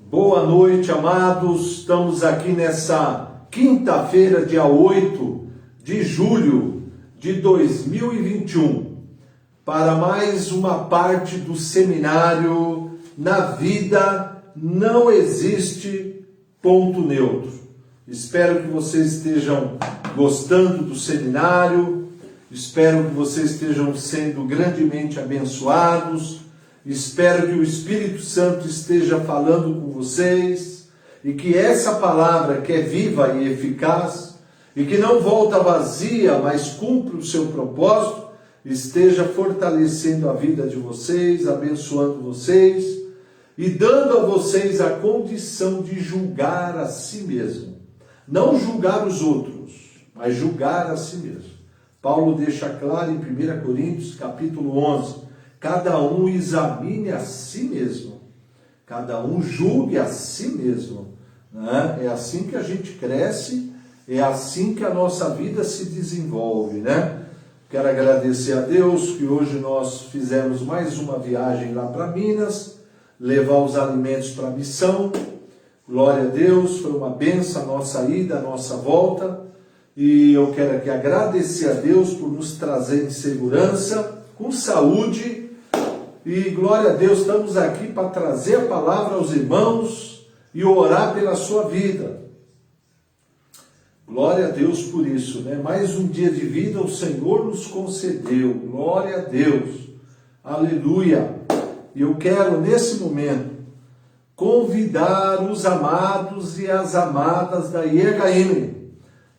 Boa noite, amados. Estamos aqui nessa quinta-feira, dia 8 de julho de 2021, para mais uma parte do seminário Na Vida Não Existe Ponto Neutro. Espero que vocês estejam gostando do seminário, espero que vocês estejam sendo grandemente abençoados. Espero que o Espírito Santo esteja falando com vocês e que essa palavra, que é viva e eficaz e que não volta vazia, mas cumpre o seu propósito, esteja fortalecendo a vida de vocês, abençoando vocês e dando a vocês a condição de julgar a si mesmo. Não julgar os outros, mas julgar a si mesmo. Paulo deixa claro em 1 Coríntios, capítulo 11, cada um examine a si mesmo, cada um julgue a si mesmo, né? É assim que a gente cresce, é assim que a nossa vida se desenvolve, né? Quero agradecer a Deus que hoje nós fizemos mais uma viagem lá para Minas, levar os alimentos para a missão. Glória a Deus, foi uma bênção a nossa ida, a nossa volta, e eu quero aqui agradecer a Deus por nos trazer em segurança, com saúde. E glória a Deus, estamos aqui para trazer a palavra aos irmãos e orar pela sua vida. Glória a Deus por isso, né? Mais um dia de vida o Senhor nos concedeu. Glória a Deus. Aleluia. E eu quero, nesse momento, convidar os amados e as amadas da IEHM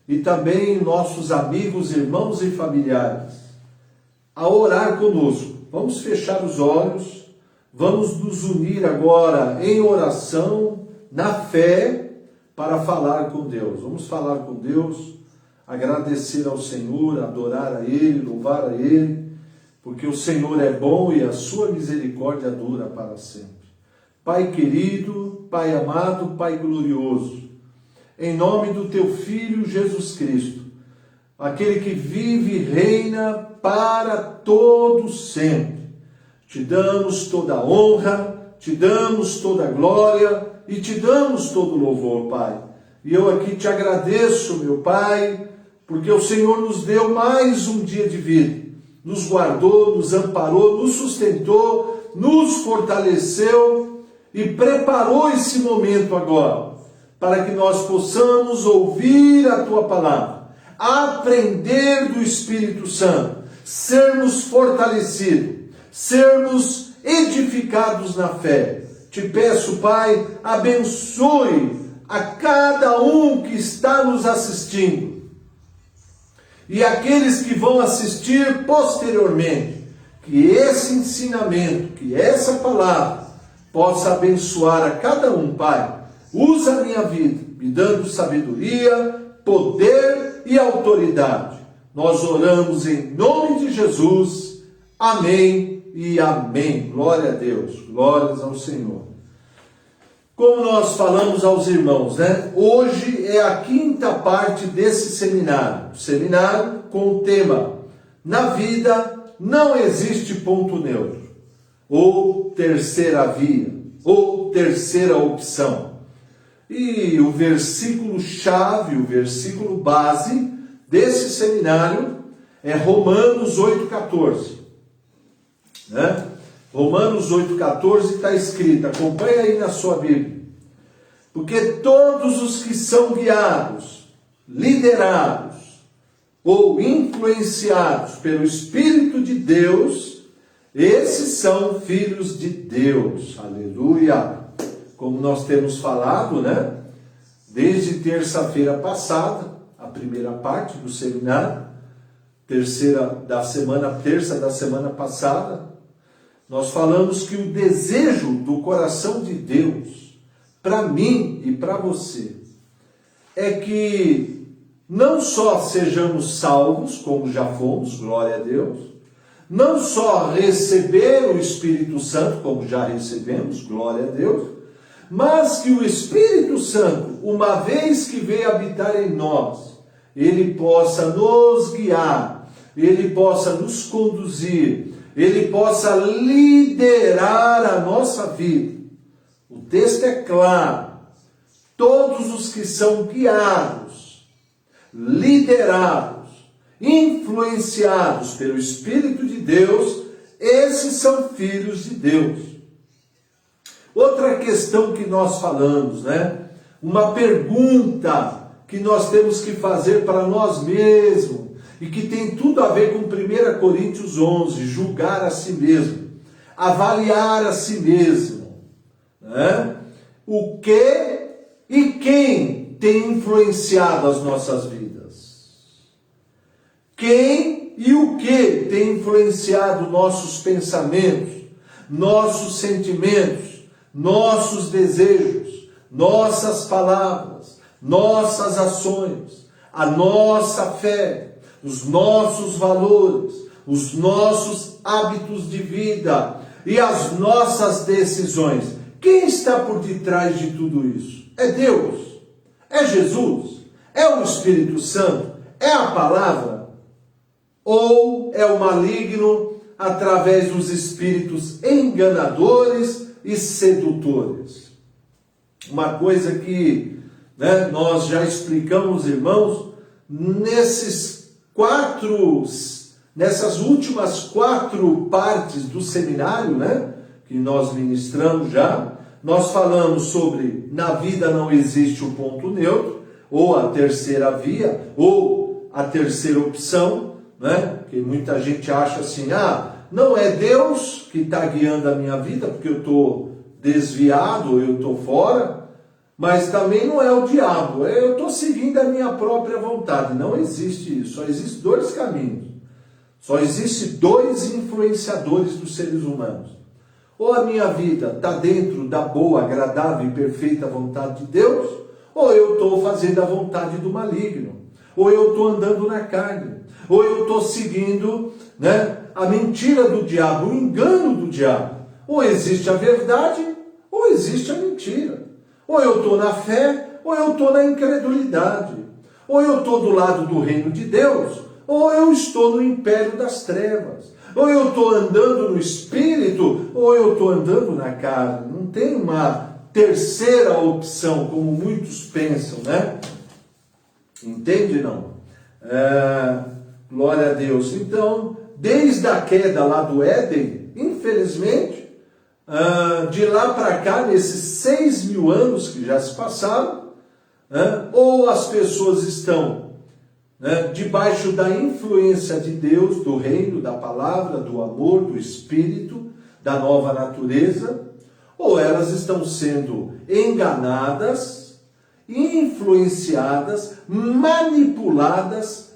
e também nossos amigos, irmãos e familiares a orar conosco. Vamos fechar os olhos, vamos nos unir agora em oração, na fé, para falar com Deus. Vamos falar com Deus, agradecer ao Senhor, adorar a Ele, louvar a Ele, porque o Senhor é bom e a sua misericórdia dura para sempre. Pai querido, Pai amado, Pai glorioso, em nome do Teu Filho Jesus Cristo, aquele que vive e reina para todo sempre. Te damos toda a honra, te damos toda a glória e te damos todo o louvor, Pai. E eu aqui te agradeço, meu Pai, porque o Senhor nos deu mais um dia de vida. Nos guardou, nos amparou, nos sustentou, nos fortaleceu e preparou esse momento agora, para que nós possamos ouvir a Tua palavra, aprender do Espírito Santo, sermos fortalecidos, sermos edificados na fé. Te peço, Pai, abençoe a cada um que está nos assistindo e aqueles que vão assistir posteriormente, que esse ensinamento, que essa palavra possa abençoar a cada um, Pai. Usa a minha vida, me dando sabedoria, poder e autoridade. Nós oramos em nome de Jesus. Amém e amém. Glória a Deus. Glórias ao Senhor. Como nós falamos aos irmãos, né? Hoje é a quinta parte desse seminário. Seminário com o tema Na Vida Não Existe Ponto Neutro. Ou terceira via. Ou terceira opção. E o versículo-chave, o versículo base desse seminário é Romanos 8,14. Né? Romanos 8,14 está escrito, acompanha aí na sua Bíblia. Porque todos os que são guiados, liderados ou influenciados pelo Espírito de Deus, esses são filhos de Deus. Aleluia! Como nós temos falado, né? Desde terça-feira passada, a primeira parte do seminário, terça da semana passada, nós falamos que o desejo do coração de Deus, para mim e para você, é que não só sejamos salvos, como já fomos, glória a Deus, não só receber o Espírito Santo, como já recebemos, glória a Deus, mas que o Espírito Santo, uma vez que veio habitar em nós, ele possa nos guiar, ele possa nos conduzir, ele possa liderar a nossa vida. O texto é claro. Todos os que são guiados, liderados, influenciados pelo Espírito de Deus, esses são filhos de Deus. Outra questão que nós falamos, né? Uma pergunta que nós temos que fazer para nós mesmos, e que tem tudo a ver com 1 Coríntios 11, julgar a si mesmo, avaliar a si mesmo, né? O que e quem tem influenciado as nossas vidas? Quem e o que tem influenciado nossos pensamentos, nossos sentimentos, nossos desejos, nossas palavras, nossas ações, a nossa fé, os nossos valores, os nossos hábitos de vida e as nossas decisões? Quem está por detrás de tudo isso? É Deus? É Jesus? É o Espírito Santo? É a palavra? Ou é o maligno através dos espíritos enganadores e sedutores? Uma coisa que, né, nós já explicamos, irmãos, nessas últimas 4 partes do seminário, né, que nós ministramos já, nós falamos sobre na vida não existe o ponto neutro, ou a terceira via, ou a terceira opção, né? Que muita gente acha assim, não é Deus que está guiando a minha vida, porque eu estou desviado, eu estou fora, mas também não é o diabo, eu estou seguindo a minha própria vontade. Não existe isso, só existem 2 caminhos, só existem 2 influenciadores dos seres humanos. Ou a minha vida está dentro da boa, agradável e perfeita vontade de Deus, ou eu estou fazendo a vontade do maligno, ou eu estou andando na carne, ou eu estou seguindo, né, a mentira do diabo, o engano do diabo. Ou existe a verdade, ou existe a mentira. Ou eu estou na fé, ou eu estou na incredulidade. Ou eu estou do lado do reino de Deus, ou eu estou no império das trevas. Ou eu estou andando no Espírito, ou eu estou andando na carne. Não tem uma terceira opção, como muitos pensam, né? Entende, não? Glória a Deus. Então, desde a queda lá do Éden, infelizmente, de lá para cá, nesses 6.000 anos que já se passaram, ou as pessoas estão debaixo da influência de Deus, do reino, da palavra, do amor, do Espírito, da nova natureza, ou elas estão sendo enganadas, influenciadas, manipuladas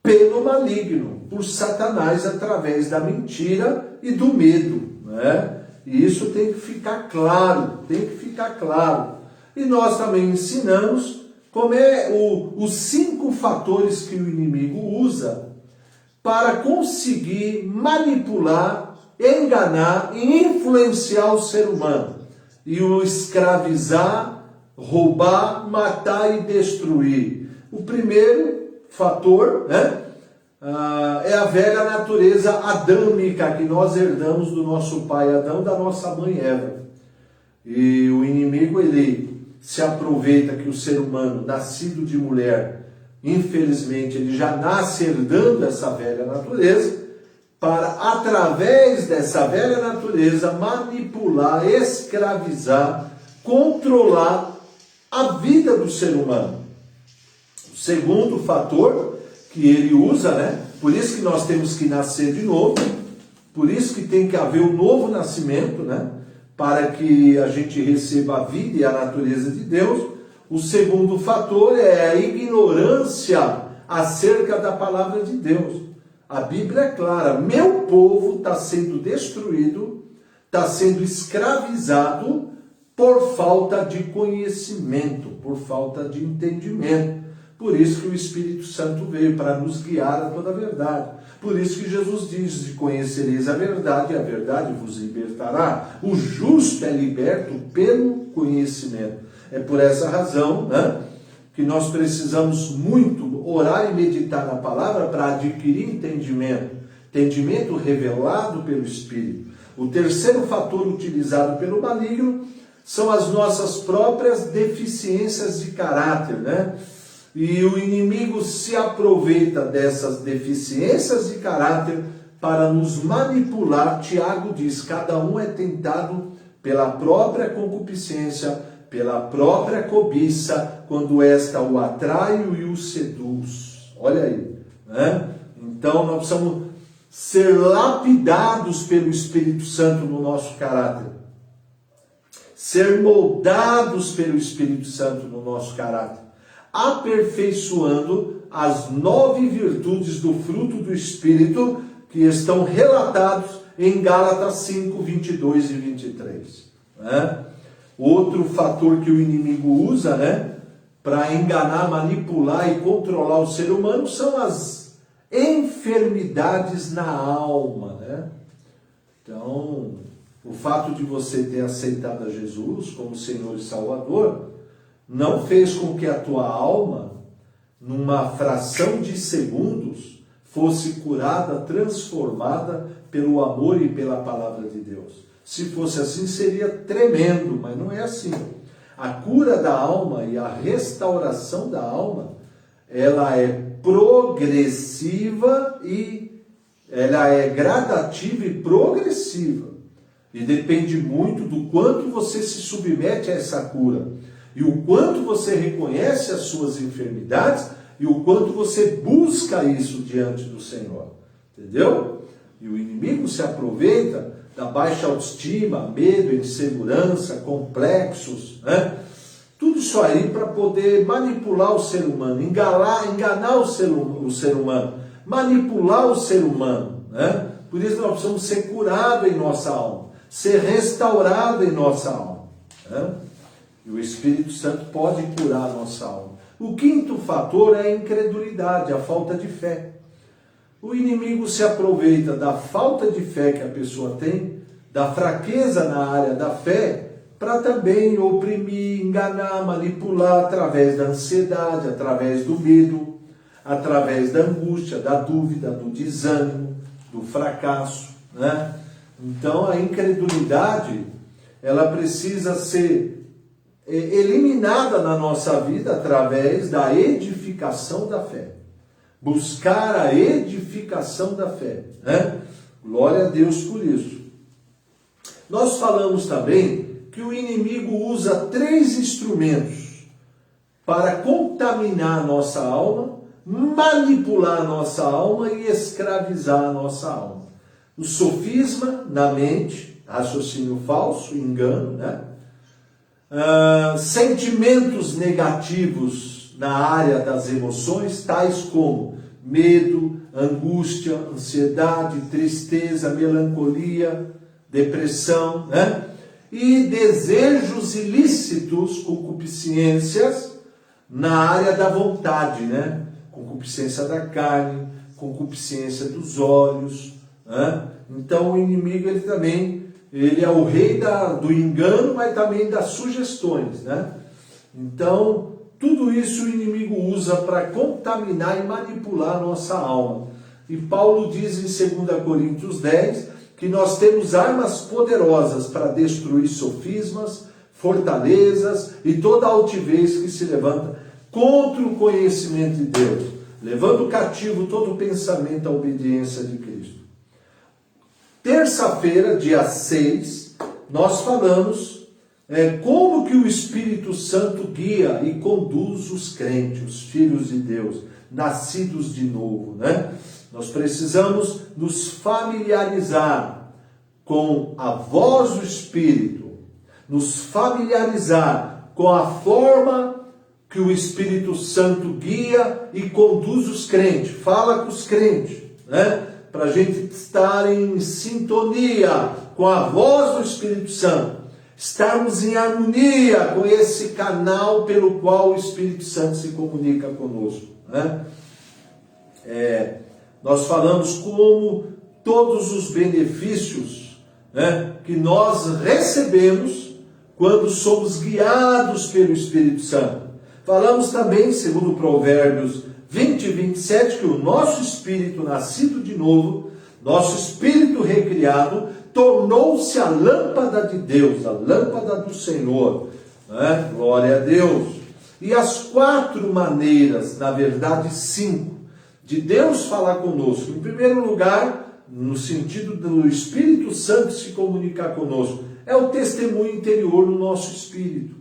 pelo maligno, por Satanás, através da mentira e do medo, né? E isso tem que ficar claro, tem que ficar claro. E nós também ensinamos como os 5 fatores que o inimigo usa para conseguir manipular, enganar e influenciar o ser humano. E o escravizar, roubar, matar e destruir. O primeiro fator, é a velha natureza adâmica que nós herdamos do nosso pai Adão, da nossa mãe Eva. E o inimigo, ele se aproveita que o ser humano, nascido de mulher, infelizmente, ele já nasce herdando essa velha natureza, para, através dessa velha natureza, manipular, escravizar, controlar a vida do ser humano. O segundo fator que ele usa, por isso que nós temos que nascer de novo, por isso que tem que haver um novo nascimento, para que a gente receba a vida e a natureza de Deus. O segundo fator é a ignorância acerca da palavra de Deus. A Bíblia é clara, meu povo está sendo destruído, está sendo escravizado por falta de conhecimento, por falta de entendimento. Por isso que o Espírito Santo veio para nos guiar a toda a verdade. Por isso que Jesus diz, de conhecereis a verdade, e a verdade vos libertará. O justo é liberto pelo conhecimento. É por essa razão, que nós precisamos muito orar e meditar na palavra para adquirir entendimento. Entendimento revelado pelo Espírito. O terceiro fator utilizado pelo maligno são as nossas próprias deficiências de caráter, né? E o inimigo se aproveita dessas deficiências de caráter para nos manipular. Tiago diz, cada um é tentado pela própria concupiscência, pela própria cobiça, quando esta o atrai e o seduz. Olha aí, né? Então nós precisamos ser lapidados pelo Espírito Santo no nosso caráter. Ser moldados pelo Espírito Santo no nosso caráter. Aperfeiçoando as 9 virtudes do fruto do Espírito que estão relatados em Gálatas 5, 22 e 23. Né? Outro fator que o inimigo usa, né, para enganar, manipular e controlar o ser humano são as enfermidades na alma. Né? Então, o fato de você ter aceitado a Jesus como Senhor e Salvador não fez com que a tua alma, numa fração de segundos, fosse curada, transformada pelo amor e pela palavra de Deus. Se fosse assim, seria tremendo, mas não é assim. A cura da alma e a restauração da alma, ela é progressiva e ela é gradativa e progressiva. E depende muito do quanto você se submete a essa cura. E o quanto você reconhece as suas enfermidades e o quanto você busca isso diante do Senhor. Entendeu? E o inimigo se aproveita da baixa autoestima, medo, insegurança, complexos, né? Tudo isso aí para poder manipular o ser humano, enganar o ser humano, manipular o ser humano, né? Por isso nós precisamos ser curados em nossa alma, ser restaurados em nossa alma, né? E o Espírito Santo pode curar a nossa alma. O quinto fator é a incredulidade, a falta de fé. O inimigo se aproveita da falta de fé que a pessoa tem, da fraqueza na área da fé, para também oprimir, enganar, manipular através da ansiedade, através do medo, através da angústia, da dúvida, do desânimo, do fracasso, né? Então a incredulidade, ela precisa ser eliminada na nossa vida através da edificação da fé. Buscar a edificação da fé, né? Glória a Deus por isso. Nós falamos também que o inimigo usa 3 instrumentos para contaminar a nossa alma, manipular a nossa alma e escravizar a nossa alma. O sofisma na mente, raciocínio falso, engano, né? Sentimentos negativos na área das emoções, tais como medo, angústia, ansiedade, tristeza, melancolia, depressão, né? E desejos ilícitos, concupiscências na área da vontade, né? Concupiscência da carne, concupiscência dos olhos, né? Então o inimigo ele é o rei do engano, mas também das sugestões, né? Então, tudo isso o inimigo usa para contaminar e manipular a nossa alma. E Paulo diz em 2 Coríntios 10 que nós temos armas poderosas para destruir sofismas, fortalezas e toda altivez que se levanta contra o conhecimento de Deus, levando cativo todo pensamento à obediência de Cristo. Terça-feira, dia 6, nós falamos como que o Espírito Santo guia e conduz os crentes, os filhos de Deus, nascidos de novo, né? Nós precisamos nos familiarizar com a voz do Espírito, nos familiarizar com a forma que o Espírito Santo guia e conduz os crentes, fala com os crentes, né? Para a gente estar em sintonia com a voz do Espírito Santo, estarmos em harmonia com esse canal pelo qual o Espírito Santo se comunica conosco, né? Nós falamos como todos os benefícios, né, que nós recebemos quando somos guiados pelo Espírito Santo. Falamos também, segundo Provérbios 20 e 27, que o nosso espírito nascido de novo, nosso espírito recriado, tornou-se a lâmpada de Deus, a lâmpada do Senhor. Né? Glória a Deus. E as 4 maneiras, na verdade 5, de Deus falar conosco. Em primeiro lugar, no sentido do Espírito Santo se comunicar conosco, é o testemunho interior no nosso espírito.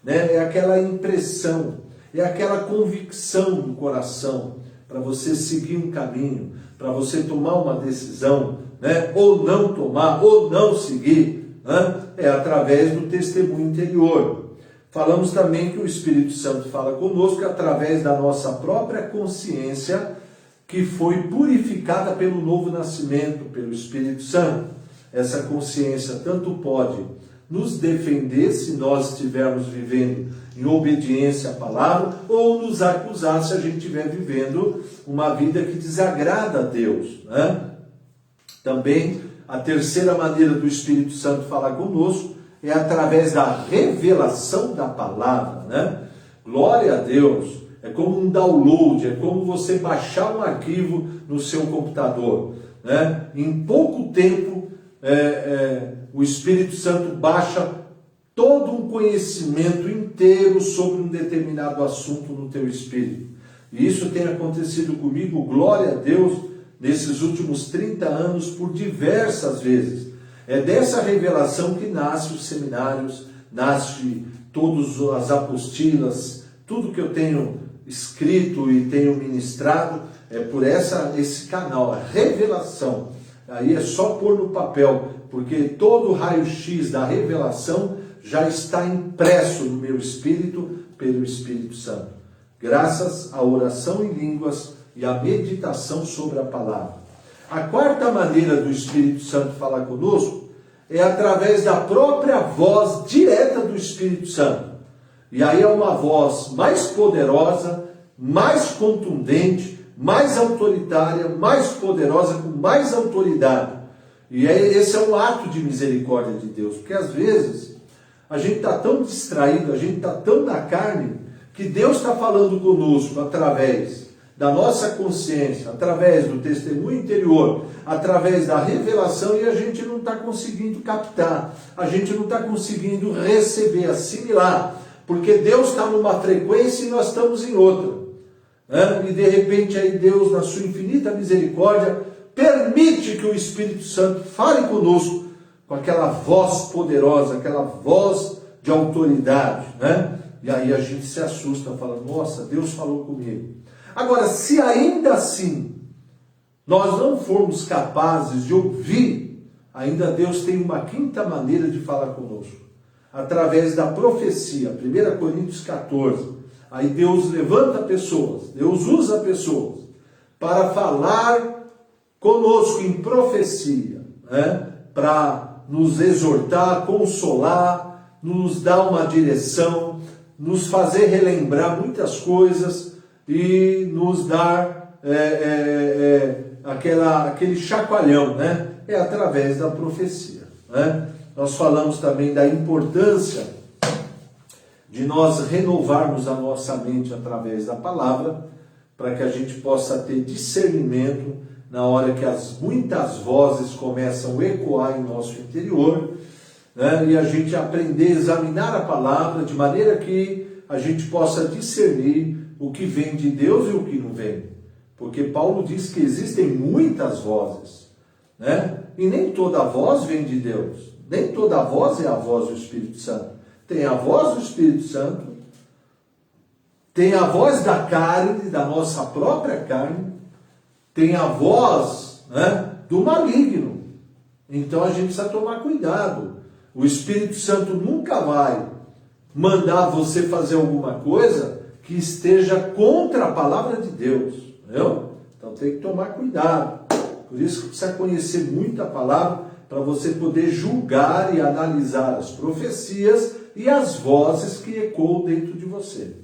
Né? É aquela impressão, é aquela convicção do coração para você seguir um caminho, para você tomar uma decisão, né? Ou não tomar, ou não seguir, né? É através do testemunho interior. Falamos também que o Espírito Santo fala conosco através da nossa própria consciência, que foi purificada pelo novo nascimento, pelo Espírito Santo. Essa consciência tanto pode nos defender se nós estivermos vivendo em obediência à palavra, ou nos acusar se a gente estiver vivendo uma vida que desagrada a Deus. Né? Também a terceira maneira do Espírito Santo falar conosco é através da revelação da palavra. Né? Glória a Deus! É como um download, é como você baixar um arquivo no seu computador. Né? Em pouco tempo, o Espírito Santo baixa todo um conhecimento inteiro sobre um determinado assunto no teu espírito. E isso tem acontecido comigo, glória a Deus, nesses últimos 30 anos, por diversas vezes. É dessa revelação que nasce os seminários, nasce todas as apostilas, tudo que eu tenho escrito e tenho ministrado, é por esse canal, a revelação. Aí é só pôr no papel, porque todo o raio-x da revelação já está impresso no meu espírito pelo Espírito Santo. Graças à oração em línguas e à meditação sobre a palavra. A quarta maneira do Espírito Santo falar conosco é através da própria voz direta do Espírito Santo. E aí é uma voz mais poderosa, mais contundente, mais autoritária, mais poderosa, com mais autoridade. E esse é um ato de misericórdia de Deus, porque às vezes a gente está tão distraído, a gente está tão na carne, que Deus está falando conosco através da nossa consciência, através do testemunho interior, através da revelação, e a gente não está conseguindo captar, a gente não está conseguindo receber, assimilar, porque Deus está numa frequência e nós estamos em outra. Né? E de repente aí Deus, na sua infinita misericórdia, permite que o Espírito Santo fale conosco com aquela voz poderosa, aquela voz de autoridade, né? E aí a gente se assusta, fala, nossa, Deus falou comigo. Agora, se ainda assim nós não formos capazes de ouvir, ainda Deus tem uma quinta maneira de falar conosco, através da profecia. 1 Coríntios 14, aí Deus levanta pessoas, Deus usa pessoas para falar conosco em profecia, né? Para nos exortar, consolar, nos dar uma direção, nos fazer relembrar muitas coisas e nos dar aquele chacoalhão, né? É através da profecia. Né? Nós falamos também da importância de nós renovarmos a nossa mente através da palavra, para que a gente possa ter discernimento na hora que muitas vozes começam a ecoar em nosso interior, né? E a gente aprender a examinar a palavra de maneira que a gente possa discernir o que vem de Deus e o que não vem. Porque Paulo diz que existem muitas vozes, né? E nem toda voz vem de Deus, nem toda voz é a voz do Espírito Santo. Tem a voz do Espírito Santo, tem a voz da carne, da nossa própria carne, tem a voz, né, do maligno. Então a gente precisa tomar cuidado. O Espírito Santo nunca vai mandar você fazer alguma coisa que esteja contra a palavra de Deus. Entendeu? Então tem que tomar cuidado. Por isso que precisa conhecer muito a palavra, para você poder julgar e analisar as profecias e as vozes que ecoam dentro de você.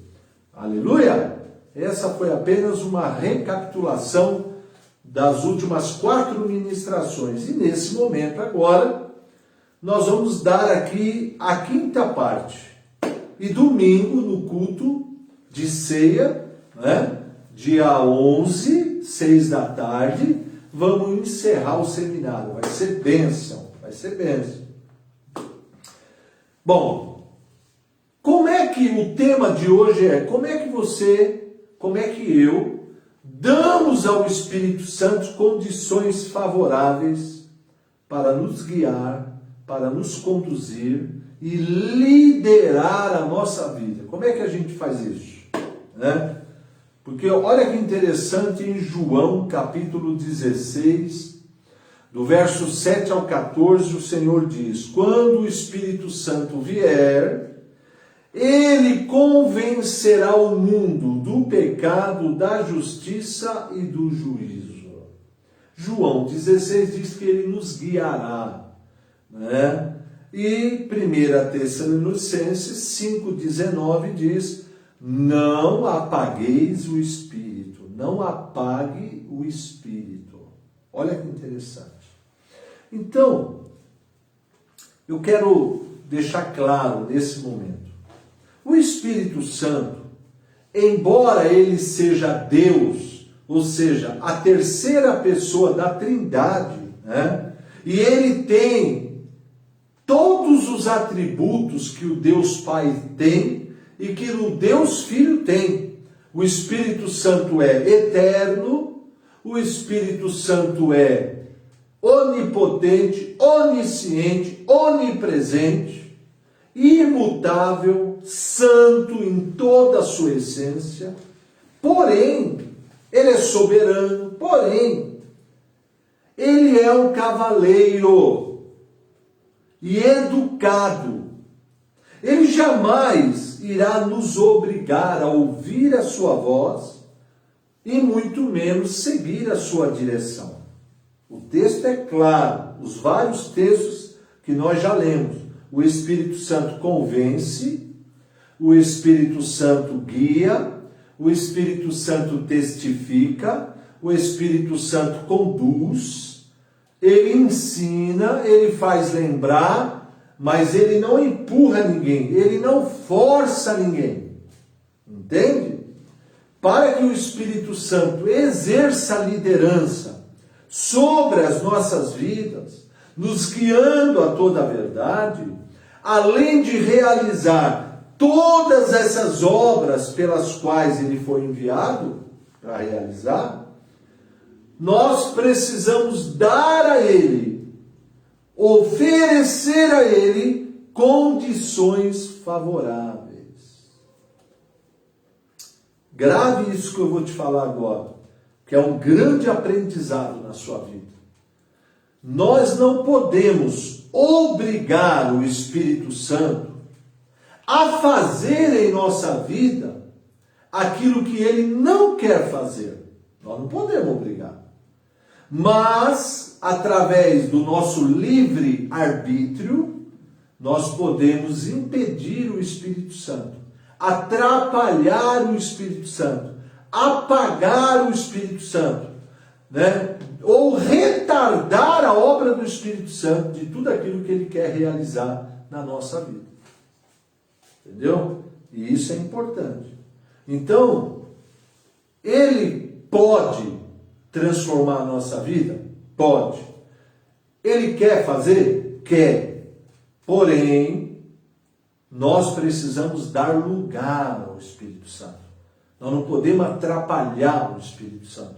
Aleluia! Essa foi apenas uma recapitulação das últimas 4 ministrações. E nesse momento agora, nós vamos dar aqui a quinta parte. E domingo, no culto de ceia, né, dia 11, 6 da tarde, vamos encerrar o seminário. Vai ser bênção, vai ser bênção. Bom, como é que o tema de hoje é, como é que eu damos ao Espírito Santo condições favoráveis para nos guiar, para nos conduzir e liderar a nossa vida? Como é que a gente faz isso? Né? Porque olha que interessante, em João capítulo 16, do verso 7 ao 14, o Senhor diz: quando o Espírito Santo vier, ele convencerá o mundo do pecado, da justiça e do juízo. João 16 diz que ele nos guiará, né? E 1 Tessalonicenses 5,19 diz: não apagueis o Espírito, não apague o Espírito. Olha que interessante. Então, eu quero deixar claro nesse momento, o Espírito Santo, embora ele seja Deus, ou seja, a terceira pessoa da Trindade, né? E ele tem todos os atributos que o Deus Pai tem e que o Deus Filho tem. O Espírito Santo é eterno, o Espírito Santo é onipotente, onisciente, onipresente, imutável, santo em toda a sua essência, porém, ele é soberano, porém, ele é um cavaleiro e educado. Ele jamais irá nos obrigar a ouvir a sua voz e muito menos seguir a sua direção. O texto é claro, os vários textos que nós já lemos. O Espírito Santo convence, o Espírito Santo guia, o Espírito Santo testifica, o Espírito Santo conduz, ele ensina, ele faz lembrar, mas ele não empurra ninguém, ele não força ninguém. Entende? Para que o Espírito Santo exerça a liderança sobre as nossas vidas, nos guiando a toda a verdade, além de realizar todas essas obras pelas quais ele foi enviado para realizar, nós precisamos dar a ele, oferecer a ele condições favoráveis. Grave isso que eu vou te falar agora, que é um grande aprendizado na sua vida. Nós não podemos obrigar o Espírito Santo a fazer em nossa vida aquilo que ele não quer fazer. Nós não podemos obrigar. Mas, através do nosso livre arbítrio, nós podemos impedir o Espírito Santo, atrapalhar o Espírito Santo, apagar o Espírito Santo, né? Ou retardar a obra do Espírito Santo de tudo aquilo que ele quer realizar na nossa vida. Entendeu? E isso é importante. Então, ele pode transformar a nossa vida? Pode. Ele quer fazer? Quer. Porém, nós precisamos dar lugar ao Espírito Santo. Nós não podemos atrapalhar o Espírito Santo.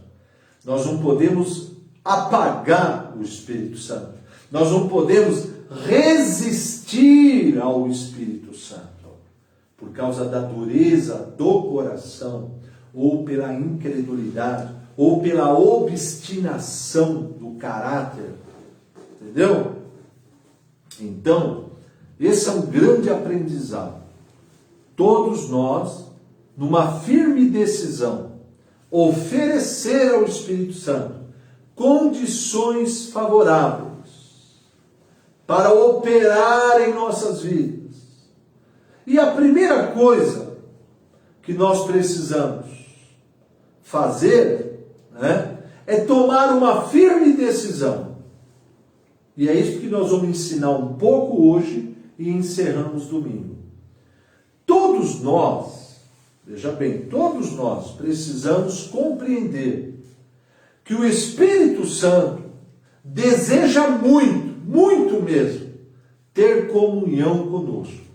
Nós não podemos apagar o Espírito Santo. Nós não podemos resistir ao Espírito Santo por causa da dureza do coração, ou pela incredulidade, ou pela obstinação do caráter. Entendeu? Então, esse é um grande aprendizado. Todos nós, numa firme decisão, oferecer ao Espírito Santo condições favoráveis para operar em nossas vidas. E a primeira coisa que nós precisamos fazer, né, é tomar uma firme decisão. E é isso que nós vamos ensinar um pouco hoje e encerramos domingo. Todos nós, veja bem, todos nós precisamos compreender que o Espírito Santo deseja muito, muito mesmo, ter comunhão conosco.